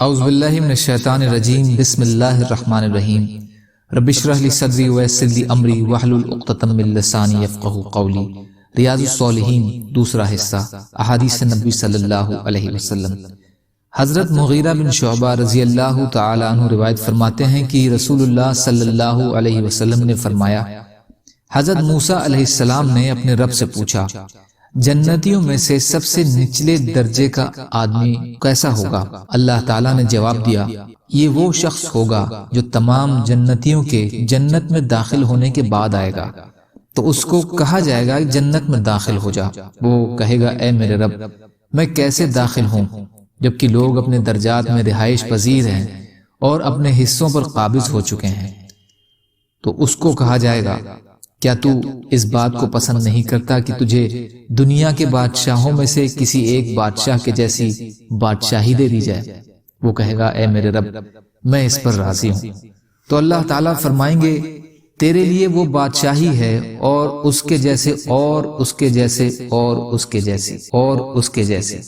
اعوذ باللہ من الشیطان الرجیم بسم اللہ الرحمن الرحیم رب اشرح لی صدری ویسر لی امری واحلل عقدۃ من لسانی یفقہوا قولی۔ ریاض الصالحین دوسرا حصہ، احادیث نبی صلی اللہ علیہ وسلم۔ حضرت مغیرہ بن شعبہ رضی اللہ تعالی عنہ روایت فرماتے ہیں کہ رسول اللہ صلی اللہ علیہ وسلم نے فرمایا، حضرت موسیٰ علیہ السلام نے اپنے رب سے پوچھا، جنتیوں میں سے سب سے نچلے درجے کا آدمی کیسا ہوگا؟ اللہ تعالیٰ نے جواب دیا، یہ وہ شخص ہوگا جو تمام جنتیوں کے جنت میں داخل ہونے کے بعد آئے گا۔ تو اس کو کہا جائے گا جنت میں داخل ہو جا۔ وہ کہے گا، اے میرے رب، میں کیسے داخل ہوں جبکہ لوگ اپنے درجات میں رہائش پذیر ہیں اور اپنے حصوں پر قابض ہو چکے ہیں؟ تو اس کو کہا جائے گا، کیا تو اس بات کو پسند نہیں کرتا کہ تجھے دنیا کے بادشاہوں میں سے کسی ایک بادشاہ کے جیسی بادشاہی دے دی جائے؟ وہ کہے گا، اے میرے رب، میں اس پر راضی ہوں۔ تو اللہ تعالیٰ فرمائیں گے، تیرے لیے وہ بادشاہی ہے اور اس کے جیسے اور اس کے جیسے اور اس کے جیسے اور اس کے جیسے۔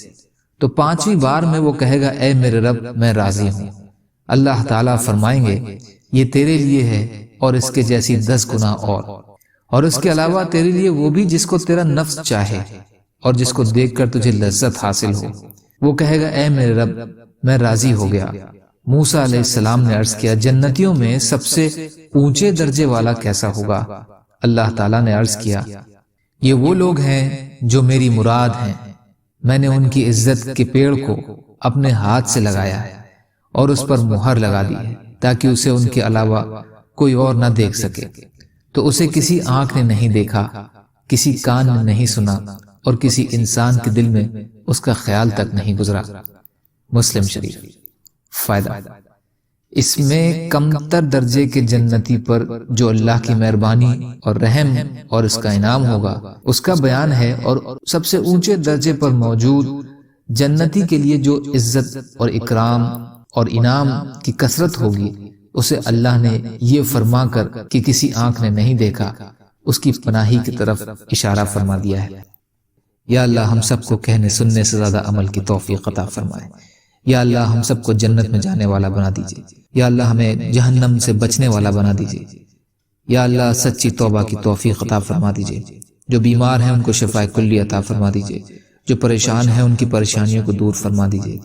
تو پانچویں بار میں وہ کہے گا، اے میرے رب، میں راضی ہوں۔ اللہ تعالیٰ فرمائیں گے، یہ تیرے لیے ہے اور اس کے جیسی 10 گنا اور اس کے علاوہ تیرے لیے وہ بھی جس کو تیرا نفس چاہے اور جس کو دیکھ کر تجھے لذت حاصل ہو۔ وہ کہے گا، اے میرے رب، میں راضی ہو گیا۔ موسیٰ علیہ السلام نے عرض کیا، جنتیوں میں سب سے اونچے درجے والا کیسا ہوگا؟ اللہ تعالیٰ نے عرض کیا، یہ وہ لوگ ہیں جو میری مراد ہیں۔ میں نے ان کی عزت کے پیڑ کو اپنے ہاتھ سے لگایا ہے اور اس پر مہر لگا دی ہے تاکہ اسے ان کے علاوہ کوئی اور نہ دیکھ سکے۔ تو اسے کسی آنکھ نے نہیں دیکھا، کسی کان نے نہیں سنا اور کسی انسان کے دل میں اس کا خیال تک نہیں گزرا۔ مسلم شریف۔ فائدہ، اس میں کمتر درجے کے جنتی پر جو اللہ کی مہربانی اور رحم اور اس کا انعام ہوگا اس کا بیان ہے، اور سب سے اونچے درجے پر موجود جنتی کے لیے جو عزت اور اکرام اور انعام کی کثرت ہوگی اسے اللہ نے یہ فرما کر کہ کسی آنکھ نے نہیں دیکھا اس کی پناہی کی طرف اشارہ فرما دیا ہے۔ یا اللہ ہم سب کو کہنے سننے سے زیادہ عمل کی توفیق عطا فرمائے۔ یا اللہ ہم سب کو جنت میں جانے والا بنا دیجئے۔ یا اللہ ہمیں جہنم سے بچنے والا بنا دیجئے۔ یا اللہ سچی توبہ کی توفیق عطا فرما دیجئے۔ جو بیمار ہیں ان کو شفاء کلی عطا فرما دیجئے۔ جو پریشان ہیں ان کی پریشانیوں کو دور فرما دیجئے۔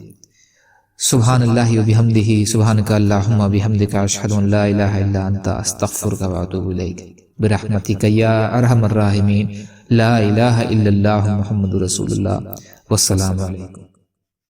سبحان اللہ و بحمدہ، سبحانک اللہم و بحمدک، اشہد ان لا الہ الا انت، استغفرک و اتوب الیک، برحمتک یا ارحم الراحمین، لا الہ الا اللہ محمد رسول اللہ، والسلام علیکم۔